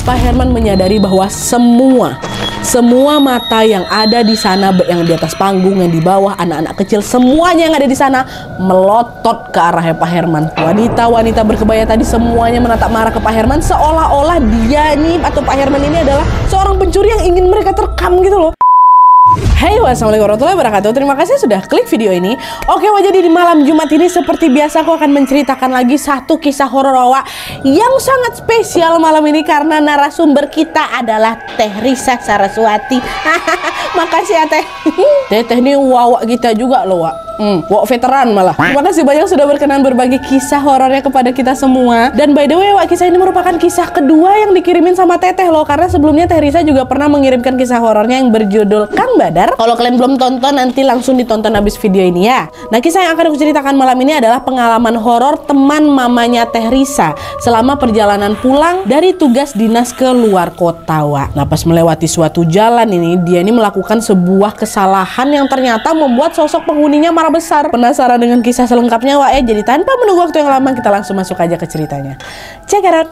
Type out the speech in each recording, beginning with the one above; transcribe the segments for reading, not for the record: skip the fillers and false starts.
Pak Herman menyadari bahwa semua mata yang ada di sana, yang di atas panggung, yang di bawah, anak-anak kecil, semuanya yang ada di sana melotot ke arah Pak Herman. Wanita-wanita berkebaya tadi semuanya menatap marah ke Pak Herman, seolah-olah dia nih atau Pak Herman ini adalah seorang pencuri yang ingin mereka terkam gitu loh. Hai, wassalamualaikum warahmatullahi wabarakatuh. Terima kasih sudah klik video ini. Oke, jadi di malam Jumat ini seperti biasa aku akan menceritakan lagi satu kisah horor Wak yang sangat spesial malam ini karena narasumber kita adalah Teh Risa Saraswati. Makasih ya Teh. Teh ini Wak kita juga loh Wak. Wak veteran malah. Terima kasih banyak sudah berkenan berbagi kisah horornya kepada kita semua. Dan by the way Wak, kisah ini merupakan kisah kedua yang dikirimin sama Teteh loh, karena sebelumnya Teh Risa juga pernah mengirimkan kisah horornya yang berjudul Kang Badar. Kalau kalian belum tonton, nanti langsung ditonton habis video ini ya. Nah, kisah yang akan aku ceritakan malam ini adalah pengalaman horor teman mamanya Teh Risa selama perjalanan pulang dari tugas dinas ke luar kota Wak. Nah, pas melewati suatu jalan ini, dia ini melakukan sebuah kesalahan yang ternyata membuat sosok penghuninya marah besar. Penasaran dengan kisah selengkapnya Wak? Jadi tanpa menunggu waktu yang lama, kita langsung masuk aja ke ceritanya. Check it out.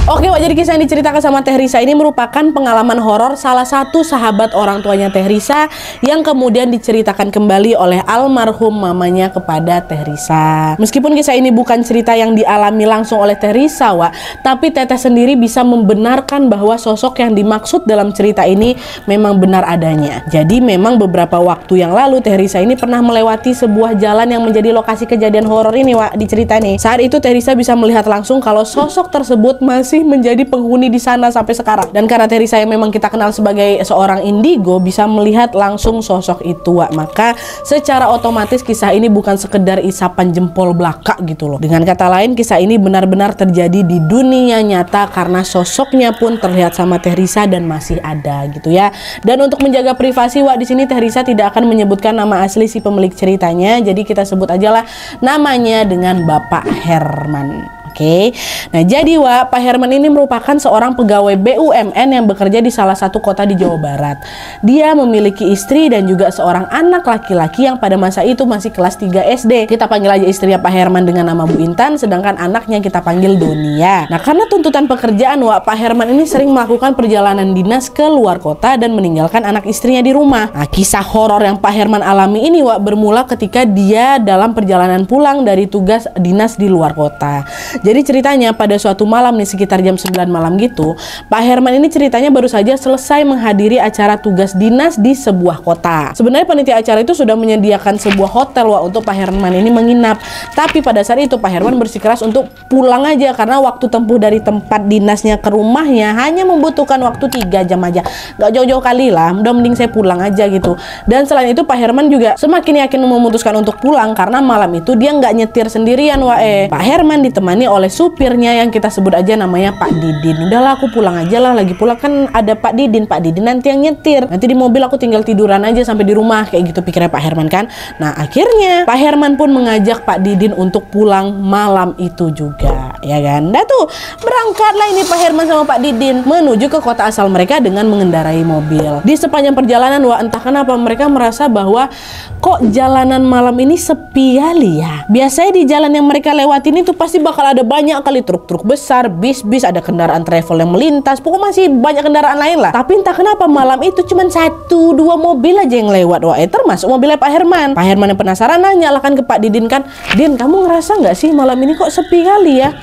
Oke Wak, jadi kisah yang diceritakan sama Teh Risa ini merupakan pengalaman horor salah satu sahabat orang tuanya Teh Risa yang kemudian diceritakan kembali oleh almarhum mamanya kepada Teh Risa. Meskipun kisah ini bukan cerita yang dialami langsung oleh Teh Risa Wak, tapi Teteh sendiri bisa membenarkan bahwa sosok yang dimaksud dalam cerita ini memang benar adanya. Jadi memang beberapa waktu yang lalu Teh Risa ini pernah melewati sebuah jalan yang menjadi lokasi kejadian horor ini Wak, di cerita nih. Saat itu Teh Risa bisa melihat langsung kalau sosok tersebut masih menjadi penghuni di sana sampai sekarang. Dan karena Teh Risa yang memang kita kenal sebagai seorang indigo bisa melihat langsung sosok itu Wak, maka secara otomatis kisah ini bukan sekedar isapan jempol belaka gitu loh. Dengan kata lain, kisah ini benar-benar terjadi di dunia nyata karena sosoknya pun terlihat sama Teh Risa dan masih ada gitu ya. Dan untuk menjaga privasi Wak, di sini Teh Risa tidak akan menyebutkan nama asli si pemilik ceritanya, jadi kita sebut aja lah namanya dengan Bapak Herman. Oke. Nah, jadi Wak, Pak Herman ini merupakan seorang pegawai BUMN yang bekerja di salah satu kota di Jawa Barat. Dia memiliki istri dan juga seorang anak laki-laki yang pada masa itu masih kelas 3 SD. Kita panggil aja istrinya Pak Herman dengan nama Bu Intan, sedangkan anaknya kita panggil Donia. Nah, karena tuntutan pekerjaan Wak, Pak Herman ini sering melakukan perjalanan dinas ke luar kota dan meninggalkan anak istrinya di rumah. Nah, kisah horor yang Pak Herman alami ini Wak bermula ketika dia dalam perjalanan pulang dari tugas dinas di luar kota. Jadi ceritanya pada suatu malam nih sekitar jam 9 malam gitu, Pak Herman ini ceritanya baru saja selesai menghadiri acara tugas dinas di sebuah kota. Sebenarnya panitia acara itu sudah menyediakan sebuah hotel Wak untuk Pak Herman ini menginap. Tapi pada saat itu Pak Herman bersikeras untuk pulang aja karena waktu tempuh dari tempat dinasnya ke rumahnya hanya membutuhkan waktu 3 jam aja. Gak jauh-jauh kali lah, udah mending saya pulang aja gitu. Dan selain itu Pak Herman juga semakin yakin memutuskan untuk pulang karena malam itu dia nggak nyetir sendirian Wak. Pak Herman ditemani oleh supirnya yang kita sebut aja namanya Pak Didin. Udahlah aku pulang aja lah, lagi pulang kan ada Pak Didin nanti yang nyetir. Nanti di mobil aku tinggal tiduran aja sampai di rumah, kayak gitu pikirnya Pak Herman kan. Nah, akhirnya Pak Herman pun mengajak Pak Didin untuk pulang malam itu juga, ya kan. Dah tuh berangkatlah ini Pak Herman sama Pak Didin menuju ke kota asal mereka dengan mengendarai mobil. Di sepanjang perjalanan Wak, entah kenapa mereka merasa bahwa kok jalanan malam ini sepi kali ya. Biasanya di jalan yang mereka lewatin itu pasti bakal ada banyak kali truk-truk besar, bis-bis, ada kendaraan travel yang melintas, pokoknya masih banyak kendaraan lain lah. Tapi entah kenapa malam itu cuma 1-2 mobil aja yang lewat Wak, termasuk mobilnya Pak Herman. Pak Herman yang penasaran nanya lah kan ke Pak Didin kan, Din, kamu ngerasa nggak sih malam ini kok sepi kali ya?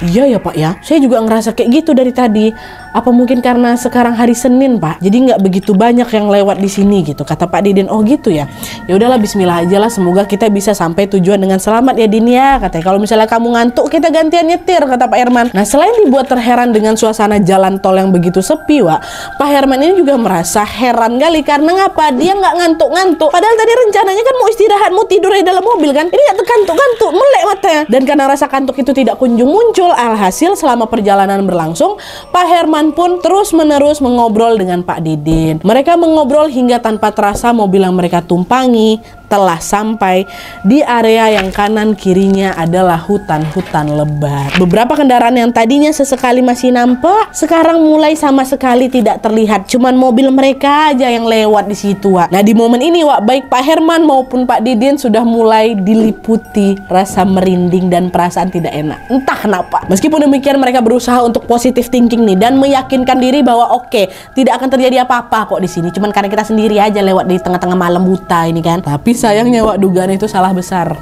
Iya ya Pak ya, saya juga ngerasa kayak gitu dari tadi. Apa mungkin karena sekarang hari Senin Pak, jadi nggak begitu banyak yang lewat di sini gitu, kata Pak Didin. Oh gitu ya. Ya udahlah, Bismillah aja lah, semoga kita bisa sampai tujuan dengan selamat ya Din ya, katanya. Kalau misalnya kamu ngantuk kita gantian nyetir, kata Pak Herman. Nah, selain dibuat terheran dengan suasana jalan tol yang begitu sepi Wak, Pak Herman ini juga merasa heran kali karena ngapa dia nggak ngantuk-ngantuk. Padahal tadi rencananya kan mau istirahat, mau tidur di dalam mobil kan. Ini nggak terkantuk-kantuk, melek matanya. Dan karena rasa kantuk itu tidak kunjung muncul, alhasil selama perjalanan berlangsung, Pak Herman pun terus-menerus mengobrol dengan Pak Didin. Mereka mengobrol hingga tanpa terasa mobil yang mereka tumpangi telah sampai di area yang kanan kirinya adalah hutan-hutan lebat. Beberapa kendaraan yang tadinya sesekali masih nampak, sekarang mulai sama sekali tidak terlihat. Cuman mobil mereka aja yang lewat di situ, Wak. Nah, di momen ini, Wak, baik Pak Herman maupun Pak Didin sudah mulai diliputi rasa merinding dan perasaan tidak enak. Entah kenapa. Meskipun demikian, mereka berusaha untuk positive thinking nih dan meyakinkan diri bahwa oke, tidak akan terjadi apa-apa kok di sini. Cuman karena kita sendiri aja lewat di tengah-tengah malam buta ini kan. Tapi sayangnya, Wak, dugaan itu salah besar.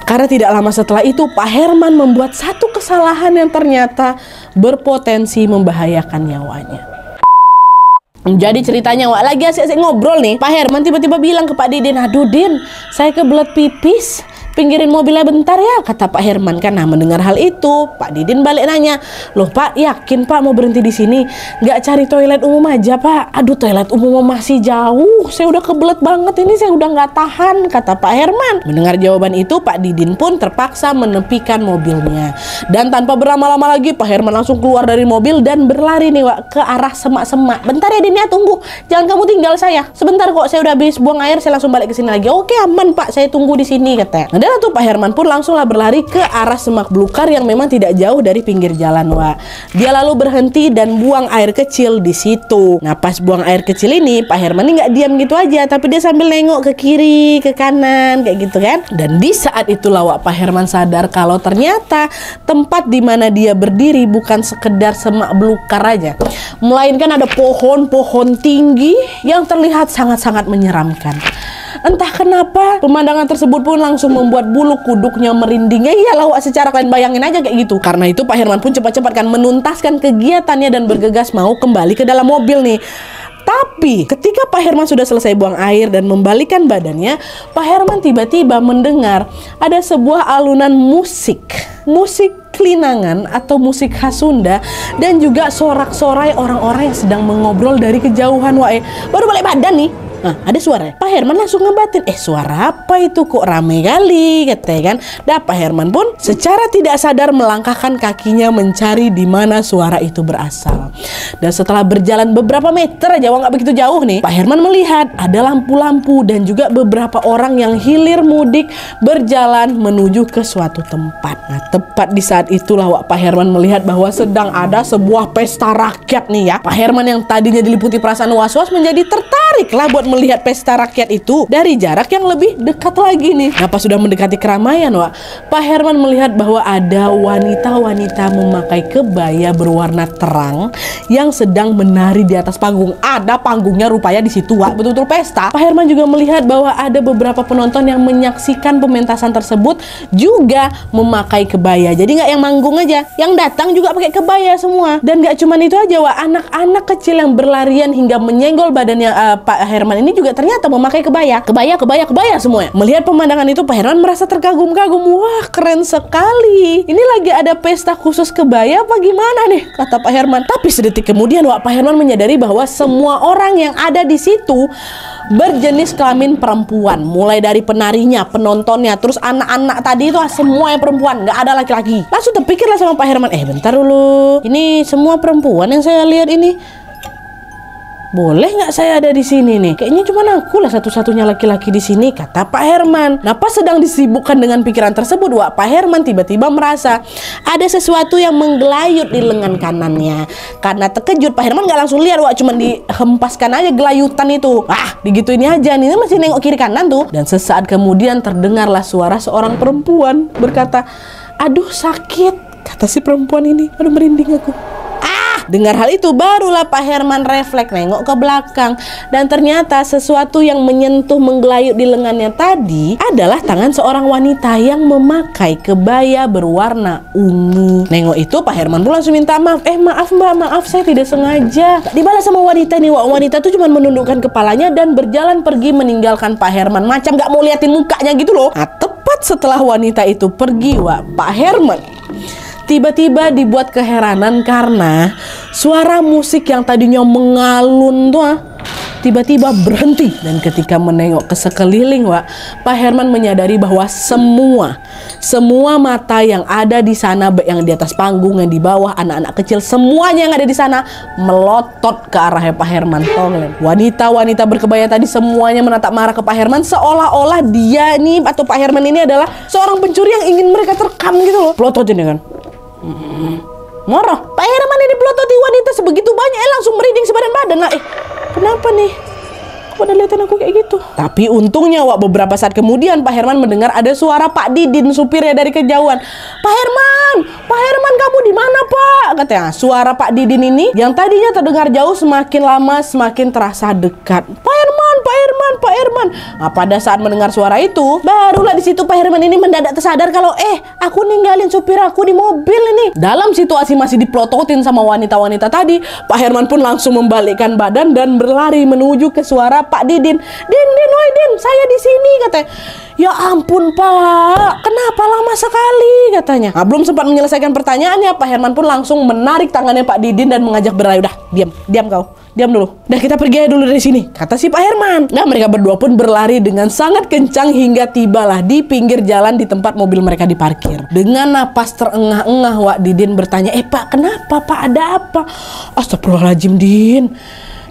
Karena tidak lama setelah itu Pak Herman membuat satu kesalahan yang ternyata berpotensi membahayakan nyawanya. Jadi ceritanya, Wak, lagi asik-asik ngobrol nih, Pak Herman tiba-tiba bilang ke Pak Didin, "Aduh Din, saya kebelet pipis, pinggirin mobilnya bentar ya," kata Pak Herman kan. Nah, mendengar hal itu, Pak Didin balik nanya, "Loh Pak, yakin Pak mau berhenti di sini? Nggak cari toilet umum aja Pak?" "Aduh, toilet umum masih jauh, saya udah kebelet banget ini, saya udah nggak tahan," kata Pak Herman. Mendengar jawaban itu, Pak Didin pun terpaksa menepikan mobilnya. Dan tanpa berlama-lama lagi, Pak Herman langsung keluar dari mobil dan berlari nih, Wak, ke arah semak-semak. "Bentar ya Din ya, tunggu, jangan kamu tinggal saya. Sebentar kok, saya udah habis buang air, saya langsung balik ke sini lagi." "Oke, aman Pak, saya tunggu di sini," katanya. Dan tuh Pak Herman pun langsunglah berlari ke arah semak belukar yang memang tidak jauh dari pinggir jalan, Wak. Dia lalu berhenti dan buang air kecil di situ. Nah, pas buang air kecil ini, Pak Herman ini nggak diam gitu aja, tapi dia sambil nengok ke kiri, ke kanan, kayak gitu kan. Dan di saat itulah, Wak, Pak Herman sadar kalau ternyata tempat di mana dia berdiri bukan sekedar semak belukar aja, melainkan ada pohon-pohon tinggi yang terlihat sangat-sangat menyeramkan. Entah kenapa pemandangan tersebut pun langsung membuat bulu kuduknya merinding. Ya iyalah, Wak, secara kalian bayangin aja kayak gitu. Karena itu Pak Herman pun cepat-cepat kan menuntaskan kegiatannya dan bergegas mau kembali ke dalam mobil nih. Tapi ketika Pak Herman sudah selesai buang air dan membalikan badannya, Pak Herman tiba-tiba mendengar ada sebuah alunan musik kelinangan atau musik khas Sunda, dan juga sorak-sorai orang-orang yang sedang mengobrol dari kejauhan, Wak. Baru balik badan nih, nah, ada suara. Pak Herman langsung ngebatin, suara apa itu, kok rame kali, katanya kan. Dan Pak Herman pun secara tidak sadar melangkahkan kakinya mencari di mana suara itu berasal. Dan setelah berjalan beberapa meter aja, nggak begitu jauh nih, Pak Herman melihat ada lampu-lampu dan juga beberapa orang yang hilir mudik berjalan menuju ke suatu tempat. Nah, tepat di saat itulah, Wak, Pak Herman melihat bahwa sedang ada sebuah pesta rakyat nih ya. Pak Herman yang tadinya diliputi perasaan was-was menjadi tertarik lah buat melihat pesta rakyat itu dari jarak yang lebih dekat lagi nih. Nah, pas sudah mendekati keramaian, Wak, Pak Herman melihat bahwa ada wanita-wanita memakai kebaya berwarna terang yang sedang menari di atas panggung. Ada panggungnya rupanya di situ, Wak, betul-betul pesta. Pak Herman juga melihat bahwa ada beberapa penonton yang menyaksikan pementasan tersebut juga memakai kebaya. Jadi nggak yang manggung aja, yang datang juga pakai kebaya semua. Dan nggak cuman itu aja, Wak, anak-anak kecil yang berlarian hingga menyenggol badannya Pak Herman ini juga ternyata memakai kebaya semua. Melihat pemandangan itu, Pak Herman merasa terkagum-kagum. Wah, keren sekali. Ini lagi ada pesta khusus kebaya apa gimana nih, kata Pak Herman. Tapi sedetik kemudian, Wak, Pak Herman menyadari bahwa semua orang yang ada di situ berjenis kelamin perempuan, mulai dari penarinya, penontonnya, terus anak-anak tadi itu semua yang perempuan, nggak ada laki-laki. Langsung terpikirlah sama Pak Herman, bentar dulu, ini semua perempuan yang saya lihat ini. Boleh nggak saya ada di sini nih? Kayaknya cuma aku lah satu-satunya laki-laki di sini, kata Pak Herman. Nah, pas sedang disibukkan dengan pikiran tersebut, Wak, Pak Herman tiba-tiba merasa ada sesuatu yang menggelayut di lengan kanannya. Karena terkejut, Pak Herman nggak langsung lihat, Wak, cuma dihempaskan aja gelayutan itu. Begitu ini aja nih, masih nengok kiri kanan tuh. Dan sesaat kemudian terdengarlah suara seorang perempuan berkata, "Aduh, sakit," kata si perempuan ini. "Aduh, merinding aku." Dengar hal itu, barulah Pak Herman refleks nengok ke belakang. Dan ternyata sesuatu yang menyentuh menggelayut di lengannya tadi adalah tangan seorang wanita yang memakai kebaya berwarna ungu. Nengok itu, Pak Herman pun langsung minta maaf. "Maaf Mbak, maaf saya tidak sengaja." Dibalas sama wanita ini, Wak. Wanita tuh cuma menundukkan kepalanya dan berjalan pergi meninggalkan Pak Herman. Macam gak mau liatin mukanya gitu loh. Nah, tepat setelah wanita itu pergi, Wak, Pak Herman tiba-tiba dibuat keheranan karena suara musik yang tadinya mengalun tuh tiba-tiba berhenti. Dan ketika menengok ke sekeliling, Wak, Pak Herman menyadari bahwa semua mata yang ada di sana, baik yang di atas panggung, yang di bawah, anak-anak kecil, semuanya yang ada di sana melotot ke arah Pak Herman. Wanita-wanita berkebaya tadi semuanya menatap marah ke Pak Herman, seolah-olah dia nih atau Pak Herman ini adalah seorang pencuri yang ingin mereka terkam gitu loh. Pelototin ya kan. Marah. Pak Herman ini pelototi wanita sebegitu banyak, langsung merinding sebadan badan lah. Kenapa nih? Pada liatin aku kayak gitu. Tapi untungnya, Wak, beberapa saat kemudian Pak Herman mendengar ada suara Pak Didin, supirnya, dari kejauhan. Pak Herman, kamu di mana, Pak? Katanya. Suara Pak Didin ini yang tadinya terdengar jauh semakin lama semakin terasa dekat. Pak Herman. Nah, pada saat mendengar suara itu, barulah di situ Pak Herman ini mendadak tersadar kalau aku ninggalin supir aku di mobil ini. Dalam situasi masih dipelototin sama wanita-wanita tadi, Pak Herman pun langsung membalikkan badan dan berlari menuju ke suara Pak Didin. Din, saya di sini, katanya. Ya ampun, Pak, kenapa lama sekali, katanya. Nah, belum sempat menyelesaikan pertanyaannya, Pak Herman pun langsung menarik tangannya Pak Didin dan mengajak berlari. Udah, diam kau. Diam dulu. Dah, kita pergi aja dulu dari sini, kata si Pak Herman. Nah, mereka berdua pun berlari dengan sangat kencang hingga tibalah di pinggir jalan di tempat mobil mereka diparkir. Dengan napas terengah-engah, Wak, Didin bertanya, Pak, kenapa, Pak? Ada apa? Astagfirullahaladzim,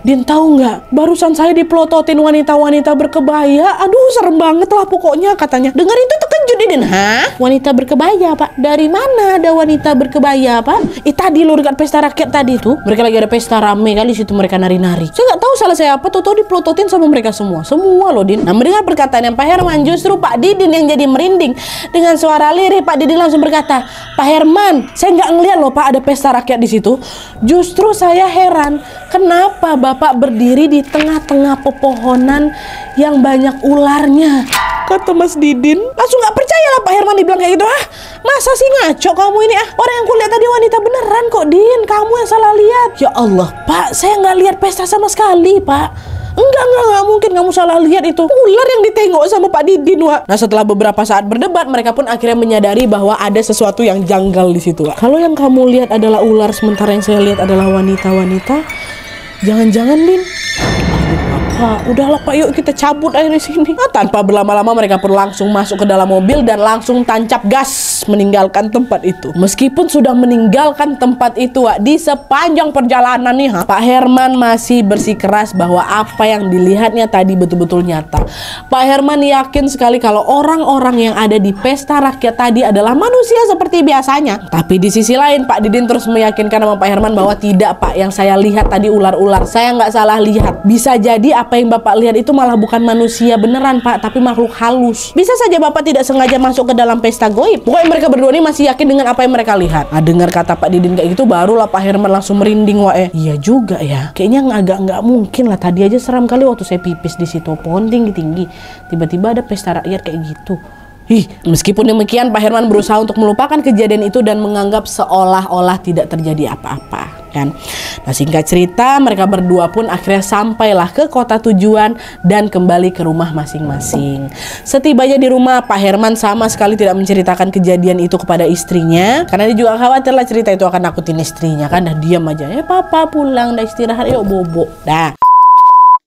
Din, tahu nggak? Barusan saya dipelototin wanita-wanita berkebaya. Aduh, serem banget lah pokoknya, katanya. Dengar itu terkejut, Din. Hah? Wanita berkebaya, Pak? Dari mana ada wanita berkebaya, Pak? Tadi lo dekat pesta rakyat tadi tuh. Mereka lagi ada pesta rame kali situ, mereka nari-nari. Saya nggak tahu salah saya apa, tahu dipelototin sama mereka semua loh, Din. Nah, mendengar perkataan yang Pak Herman, justru Pak Didin yang jadi merinding. Dengan suara lirih, Pak Didin langsung berkata, Pak Herman, saya nggak ngeliat loh, Pak, ada pesta rakyat di situ. Justru saya heran, kenapa Bapak berdiri di tengah-tengah pepohonan yang banyak ularnya, kata Mas Didin. Langsung gak percaya lah Pak Herman dibilang kayak gitu. Masa sih ngaco kamu ini? Orang yang kulihat tadi wanita beneran kok, Din. Kamu yang salah lihat. Ya Allah, Pak, saya nggak lihat pesta sama sekali, Pak. Enggak mungkin kamu salah lihat, itu ular yang ditengok sama Pak Didin, Wak. Nah, setelah beberapa saat berdebat, mereka pun akhirnya menyadari bahwa ada sesuatu yang janggal di situ, Wak. Kalau yang kamu lihat adalah ular, sementara yang saya lihat adalah wanita-wanita, jangan-jangan, Din. Pak, udahlah Pak, yuk kita cabut air di sini. Nah, tanpa berlama-lama mereka pun langsung masuk ke dalam mobil dan langsung tancap gas meninggalkan tempat itu. Meskipun sudah meninggalkan tempat itu, Wak, di sepanjang perjalanan nih, Pak Herman masih bersikeras bahwa apa yang dilihatnya tadi betul-betul nyata. Pak Herman yakin sekali kalau orang-orang yang ada di pesta rakyat tadi adalah manusia seperti biasanya. Tapi di sisi lain, Pak Didin terus meyakinkan sama Pak Herman bahwa tidak, Pak, yang saya lihat tadi ular-ular. Saya nggak salah lihat. Bisa jadi apa yang Bapak lihat itu malah bukan manusia beneran, Pak, tapi makhluk halus. Bisa saja Bapak tidak sengaja masuk ke dalam pesta goib. Pokoknya mereka berdua ini masih yakin dengan apa yang mereka lihat. Nah, dengar kata Pak Didin kayak gitu, barulah Pak Herman langsung merinding, Wak. Iya juga ya. Kayaknya agak nggak mungkin lah. Tadi aja seram kali waktu saya pipis di situ, pohon tinggi-tinggi. Tiba-tiba ada pesta rakyat kayak gitu. Meskipun demikian, Pak Herman berusaha untuk melupakan kejadian itu dan menganggap seolah-olah tidak terjadi apa-apa, kan. Nah, singkat cerita, mereka berdua pun akhirnya sampailah ke kota tujuan dan kembali ke rumah masing-masing. Setibanya di rumah, Pak Herman sama sekali tidak menceritakan kejadian itu kepada istrinya, karena dia juga khawatir lah cerita itu akan nakutin istrinya, kan. Dah diam aja, Papa pulang, dah istirahat, yuk bobo, dah.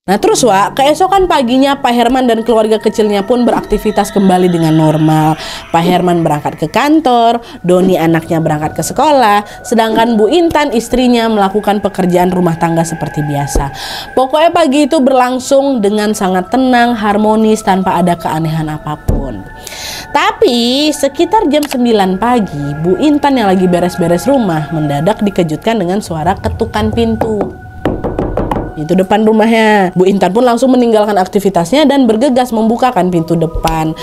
Nah, terus, Wak, keesokan paginya Pak Herman dan keluarga kecilnya pun beraktivitas kembali dengan normal. Pak Herman berangkat ke kantor, Doni anaknya berangkat ke sekolah, sedangkan Bu Intan istrinya melakukan pekerjaan rumah tangga seperti biasa. Pokoknya pagi itu berlangsung dengan sangat tenang, harmonis, tanpa ada keanehan apapun. Tapi sekitar jam 9 pagi, Bu Intan yang lagi beres-beres rumah mendadak dikejutkan dengan suara ketukan pintu. Itu depan rumahnya. Bu Intan pun langsung meninggalkan aktivitasnya dan bergegas membukakan pintu depan.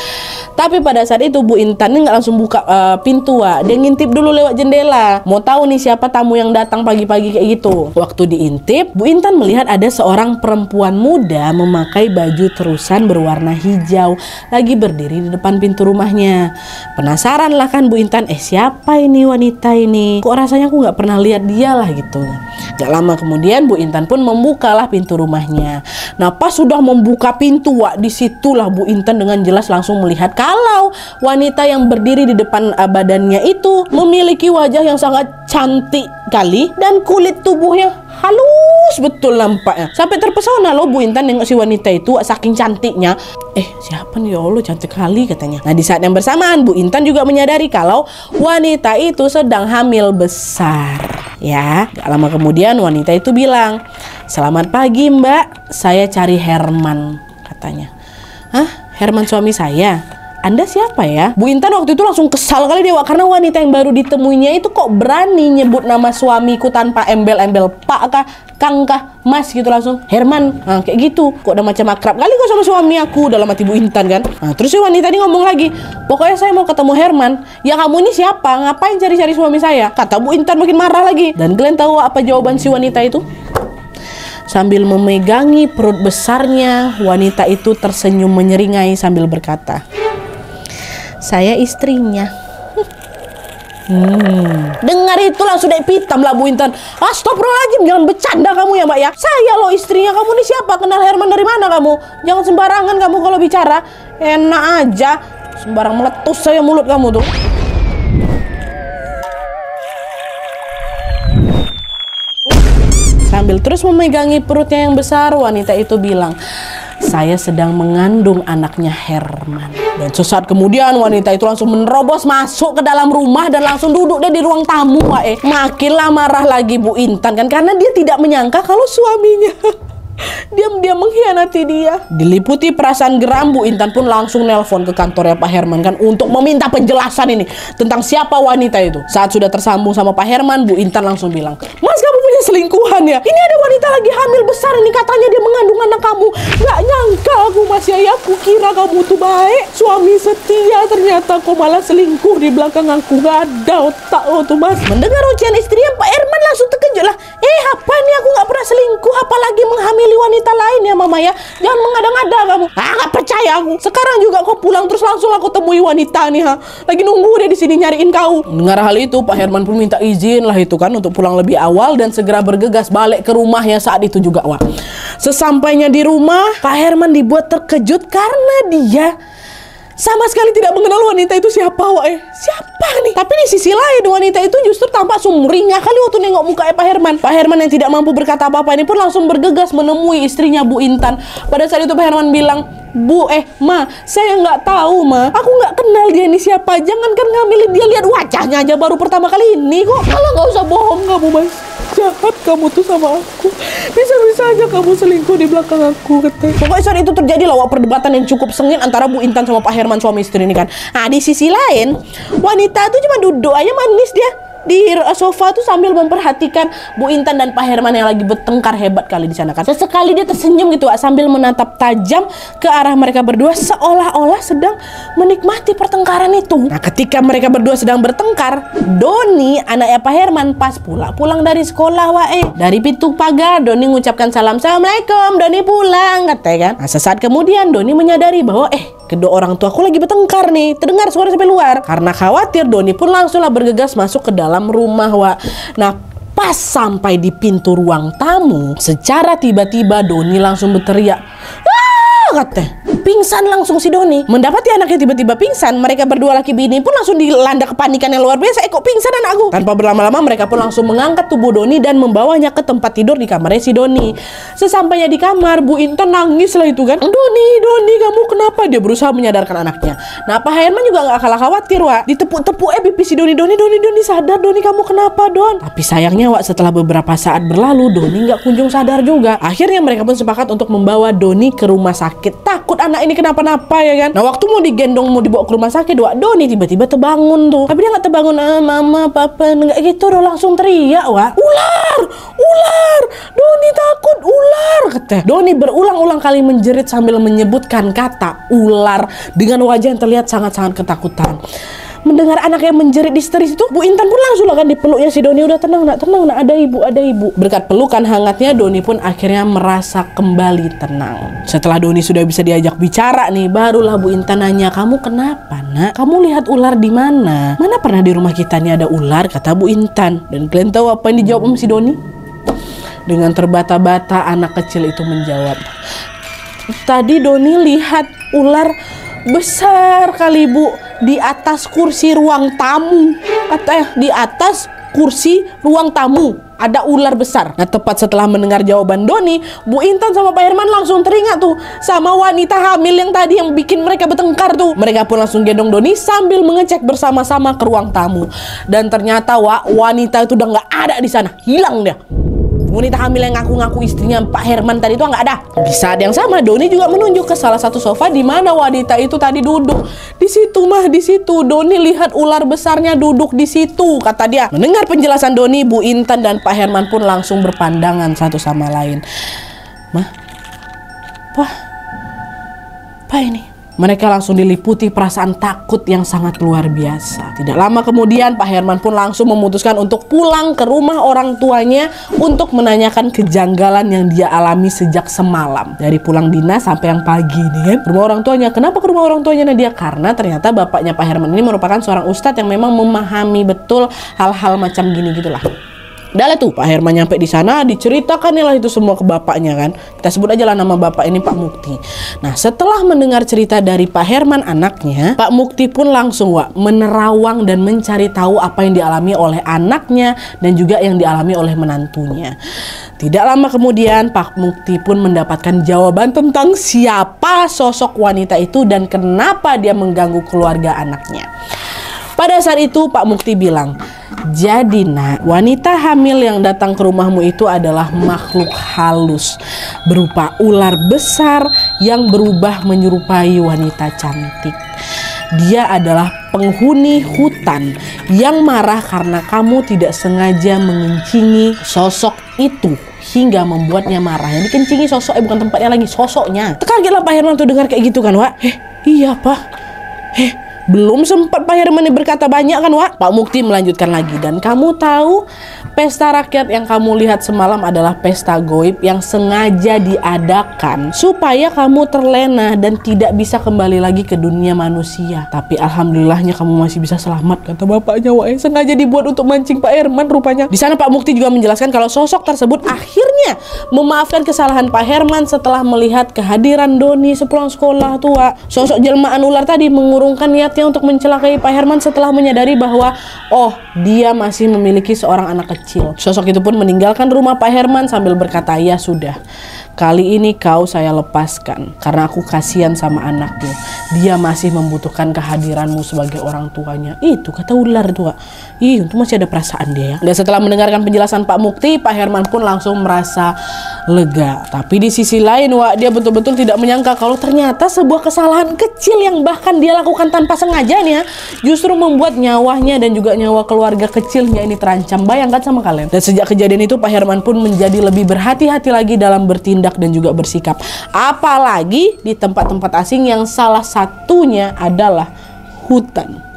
Tapi pada saat itu Bu Intan ini nggak langsung buka pintu, Wak. Dia ngintip dulu lewat jendela. Mau tahu nih siapa tamu yang datang pagi-pagi kayak gitu. Waktu diintip, Bu Intan melihat ada seorang perempuan muda memakai baju terusan berwarna hijau lagi berdiri di depan pintu rumahnya. Penasaran lah kan Bu Intan, siapa ini wanita ini? Kok rasanya aku nggak pernah lihat dia lah gitu. Gak lama kemudian Bu Intan pun membukalah pintu rumahnya. Nah, pas sudah membuka pintu, Wak, disitulah Bu Intan dengan jelas langsung melihat kalau wanita yang berdiri di depan badannya itu memiliki wajah yang sangat cantik kali dan kulit tubuhnya halus bagus betul nampaknya. Sampai terpesona loh Bu Intan nengok si wanita itu, saking cantiknya. Siapa nih, ya Allah cantik kali katanya. Nah di saat yang bersamaan Bu Intan juga menyadari kalau wanita itu sedang hamil besar. Ya, gak lama kemudian wanita itu bilang, "Selamat pagi Mbak, saya cari Herman," katanya. "Hah? Herman suami saya? Anda siapa ya?" Bu Intan waktu itu langsung kesal kali dia, karena wanita yang baru ditemuinya itu kok berani nyebut nama suamiku tanpa embel-embel Pak kah, Kang kah, Mas gitu, langsung Herman. Kayak gitu. Kok udah macam akrab kali kok sama suami aku, dalam hati Bu Intan kan. Terus si wanita ini ngomong lagi, "Pokoknya saya mau ketemu Herman." "Ya kamu ini siapa? Ngapain cari-cari suami saya?" kata Bu Intan makin marah lagi. Dan kalian tahu apa jawaban si wanita itu? Sambil memegangi perut besarnya, wanita itu tersenyum menyeringai sambil berkata, "Saya istrinya." Dengar itu langsung naik pitam lah Bu Intan. "Astagfirullahaladzim, jangan bercanda kamu ya Mbak ya. Saya loh istrinya, kamu ini siapa? Kenal Herman dari mana kamu? Jangan sembarangan kamu kalau bicara. Enak aja, sembarang meletus saya mulut kamu tuh." Sambil terus memegangi perutnya yang besar, wanita itu bilang, "Saya sedang mengandung anaknya Herman." Dan sesaat kemudian wanita itu langsung menerobos masuk ke dalam rumah dan langsung duduk deh di ruang tamu. Makinlah marah lagi Bu Intan kan, karena dia tidak menyangka kalau suaminya diam-diam mengkhianati dia. Diliputi perasaan geram, Bu Intan pun langsung nelpon ke kantornya Pak Herman kan, untuk meminta penjelasan ini tentang siapa wanita itu. Saat sudah tersambung sama Pak Herman, Bu Intan langsung bilang, "Mas, kamu punya selingkuhan ya? Ini ada wanita lagi hamil besar ini, katanya dia mengandung anak kamu." Gak nyangka aku Mas ya, aku kira kamu tuh baik, suami setia, ternyata kau malah selingkuh di belakang aku. Gak ada otak lo tuh Mas. Mendengar ujian istrinya, Pak Herman langsung terkejut lah. Apa nih, aku gak pernah selingkuh, apalagi menghamili wanita lain ya Mama ya. Jangan mengada-ngada kamu. Gak percaya aku. Sekarang juga kau pulang, terus langsung aku temui wanita nih lagi nunggu dia di sini nyariin kau. Dengar hal itu, Pak Herman pun minta izin lah itu kan untuk pulang lebih awal dan segera bergegas balik ke rumahnya saat itu juga Sesampainya di rumah, Pak Herman dibuat terkejut karena dia sama sekali tidak mengenal wanita itu siapa siapa nih. Tapi di sisi lain wanita itu justru tampak sumringah kali waktu nengok muka Pak Herman. Pak Herman yang tidak mampu berkata apa-apa ini pun langsung bergegas menemui istrinya Bu Intan. Pada saat itu Pak Herman bilang, "Bu, Ma, saya nggak tahu Ma, aku nggak kenal dia ini siapa. Jangankan ngambilin dia, lihat wajahnya aja baru pertama kali ini kok." "Kalau nggak usah bohong kamu Mas, jahat kamu tuh sama aku. Bisa-bisa aja kamu selingkuh di belakang aku," katanya. Pokoknya saat itu terjadi lah perdebatan yang cukup sengit antara Bu Intan sama Pak Herman suami istri ini kan. Di sisi lain, wanita tuh cuma duduk aja manis dia di sofa tuh sambil memperhatikan Bu Intan dan Pak Herman yang lagi bertengkar hebat kali di sana kan. Sesekali dia tersenyum gitu sambil menatap tajam ke arah mereka berdua seolah-olah sedang menikmati pertengkaran itu. Nah, ketika mereka berdua sedang bertengkar, Doni, anaknya Pak Herman, pas pulang dari sekolah dari pintu pagar Doni mengucapkan salam, "Assalamualaikum, Doni pulang," katanya kan. Nah, sesaat kemudian Doni menyadari bahwa kedua orang tua aku lagi bertengkar nih. Terdengar suara sampai luar. Karena khawatir, Doni pun langsunglah bergegas masuk ke dalam rumah Nah, pas sampai di pintu ruang tamu, secara tiba-tiba Doni langsung berteriak, katanya. Pingsan langsung si Doni. Mendapati anaknya tiba-tiba pingsan, mereka berdua laki bini pun langsung dilanda kepanikan yang luar biasa. Kok pingsan anakku? Tanpa berlama-lama mereka pun langsung mengangkat tubuh Doni dan membawanya ke tempat tidur di kamarnya si Doni. Sesampainya di kamar, Bu Intan nangis lah itu kan. Doni, kamu kenapa?" Dia berusaha menyadarkan anaknya. Nah, Pak Herman juga gak kalah khawatir Ditepuk-tepuk pipi si Doni. Doni sadar, Doni kamu kenapa Don? Tapi sayangnya setelah beberapa saat berlalu, Doni gak kunjung sadar juga. Akhirnya mereka pun sepakat untuk membawa Doni ke rumah sakit. Takut anak ini kenapa-napa ya kan. Nah, waktu mau digendong, mau dibawa ke rumah sakit, Doni tiba-tiba terbangun tuh. Tapi dia nggak terbangun, "Mama, Papa," nggak gitu, langsung teriak, "Ular! Doni takut ular," katanya. Doni berulang-ulang kali menjerit sambil menyebutkan kata ular dengan wajah yang terlihat sangat-sangat ketakutan. Mendengar anaknya menjerit histeris itu, Bu Intan pun langsung kan dipeluknya si Doni. "Udah tenang nak, ada ibu. Berkat pelukan hangatnya, Doni pun akhirnya merasa kembali tenang. Setelah Doni sudah bisa diajak bicara nih, barulah Bu Intan nanya, "Kamu kenapa nak? Kamu lihat ular di mana? Mana pernah di rumah kita nih ada ular?" kata Bu Intan. Dan kalian tahu apa yang dijawab si Doni? Dengan terbata-bata anak kecil itu menjawab, "Tadi Doni lihat ular besar kali Bu, di atas kursi ruang tamu," katanya, "di atas kursi ruang tamu." ada ular besar. Nah, tepat setelah mendengar jawaban Doni, Bu Intan sama Pak Herman langsung teringat tuh sama wanita hamil yang tadi yang bikin mereka bertengkar tuh. Mereka pun langsung gendong Doni sambil mengecek bersama-sama ke ruang tamu. Dan ternyata wanita itu udah nggak ada di sana, hilang dia. Wanita hamil yang ngaku-ngaku istrinya Pak Herman tadi itu nggak ada. Di saat yang sama, Doni juga menunjuk ke salah satu sofa di mana wanita itu tadi duduk. Di situ mah, di situ. Doni lihat ular besarnya duduk di situ, kata dia. Mendengar penjelasan Doni, Bu Intan dan Pak Herman pun langsung berpandangan satu sama lain. Mah, apa ini? Mereka langsung diliputi perasaan takut yang sangat luar biasa. Tidak lama kemudian, Pak Herman pun langsung memutuskan untuk pulang ke rumah orang tuanya untuk menanyakan kejanggalan yang dia alami sejak semalam. Dari pulang dinas sampai yang pagi nih kan, rumah orang tuanya. Kenapa ke rumah orang tuanya Nadia? Karena ternyata bapaknya Pak Herman ini merupakan seorang ustadz yang memang memahami betul hal-hal macam gini gitulah. Udah tuh Pak Herman nyampe di sana, diceritakan lah itu semua ke bapaknya kan. Kita sebut aja lah nama bapak ini Pak Mukti. Nah, setelah mendengar cerita dari Pak Herman anaknya, Pak Mukti pun langsung menerawang dan mencari tahu apa yang dialami oleh anaknya dan juga yang dialami oleh menantunya. Tidak lama kemudian Pak Mukti pun mendapatkan jawaban tentang siapa sosok wanita itu dan kenapa dia mengganggu keluarga anaknya. Pada saat itu Pak Mukti bilang, jadi nak, wanita hamil yang datang ke rumahmu itu adalah makhluk halus berupa ular besar yang berubah menyerupai wanita cantik. Dia adalah penghuni hutan yang marah karena kamu tidak sengaja mengencingi sosok itu hingga membuatnya marah. Yang dikencingi sosok, bukan tempatnya lagi, sosoknya. Terkagetlah Pak Herman tuh dengar kayak gitu kan, iya Pak. Belum sempat Pak Herman berkata banyak kan, Pak Mukti melanjutkan lagi. Dan kamu tahu, pesta rakyat yang kamu lihat semalam adalah pesta goib yang sengaja diadakan supaya kamu terlena dan tidak bisa kembali lagi ke dunia manusia. Tapi alhamdulillahnya kamu masih bisa selamat, kata bapaknya. Sengaja dibuat untuk mancing Pak Herman rupanya. Di sana Pak Mukti juga menjelaskan kalau sosok tersebut akhirnya memaafkan kesalahan Pak Herman setelah melihat kehadiran Doni sepulang sekolah tuh, Sosok jelmaan ular tadi mengurungkan niat untuk mencelakai Pak Herman setelah menyadari bahwa dia masih memiliki seorang anak kecil. Sosok itu pun meninggalkan rumah Pak Herman sambil berkata, ya sudah, kali ini kau saya lepaskan karena aku kasihan sama anakmu. Dia masih membutuhkan kehadiranmu sebagai orang tuanya. Itu kata ular tua. Untung masih ada perasaan dia ya. Dan setelah mendengarkan penjelasan Pak Mukti, Pak Herman pun langsung merasa lega. Tapi di sisi lain dia betul-betul tidak menyangka kalau ternyata sebuah kesalahan kecil yang bahkan dia lakukan tanpa sengaja nih justru membuat nyawanya dan juga nyawa keluarga kecilnya ini terancam. Bayangkan sama kalian. Dan sejak kejadian itu Pak Herman pun menjadi lebih berhati-hati lagi dalam bertindak dan juga bersikap. Apalagi di tempat-tempat asing yang salah satunya adalah hutan.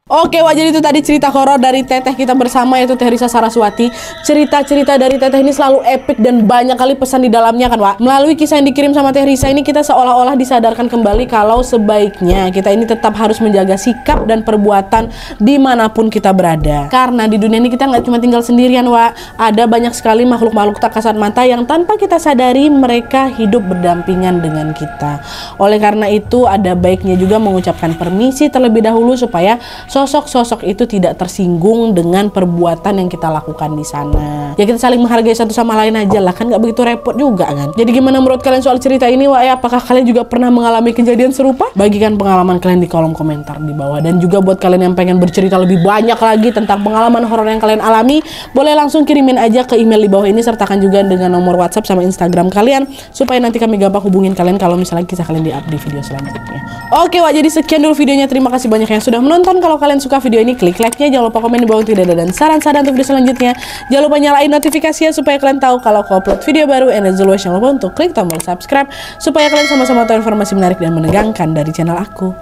Oke, jadi itu tadi cerita horor dari teteh kita bersama, yaitu Teh Risa Saraswati. Cerita-cerita dari teteh ini selalu epik dan banyak kali pesan di dalamnya kan, Melalui kisah yang dikirim sama Teh Risa ini, kita seolah-olah disadarkan kembali kalau sebaiknya kita ini tetap harus menjaga sikap dan perbuatan dimanapun kita berada. Karena di dunia ini kita nggak cuma tinggal sendirian, Ada banyak sekali makhluk-makhluk tak kasat mata yang tanpa kita sadari mereka hidup berdampingan dengan kita. Oleh karena itu, ada baiknya juga mengucapkan permisi terlebih dahulu supaya sosok-sosok itu tidak tersinggung dengan perbuatan yang kita lakukan di sana. Ya kita saling menghargai satu sama lain aja lah, kan nggak begitu repot juga kan. Jadi gimana menurut kalian soal cerita ini, Apakah kalian juga pernah mengalami kejadian serupa? Bagikan pengalaman kalian di kolom komentar di bawah. Dan juga buat kalian yang pengen bercerita lebih banyak lagi tentang pengalaman horor yang kalian alami, boleh langsung kirimin aja ke email di bawah ini, sertakan juga dengan nomor WhatsApp sama Instagram kalian supaya nanti kami gampang hubungin kalian kalau misalnya kisah kalian di-up di video selanjutnya. Oke, jadi sekian dulu videonya. Terima kasih banyak yang sudah menonton. Kalau kalian suka video ini, klik like-nya, jangan lupa komen di bawah tidak ada dan saran-saran untuk video selanjutnya. Jangan lupa nyalain notifikasinya supaya kalian tahu kalau aku upload video baru, and as always jangan lupa untuk klik tombol subscribe supaya kalian sama-sama tahu informasi menarik dan menegangkan dari channel aku.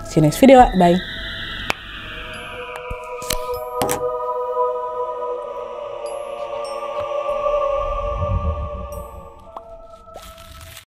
See you next video, bye.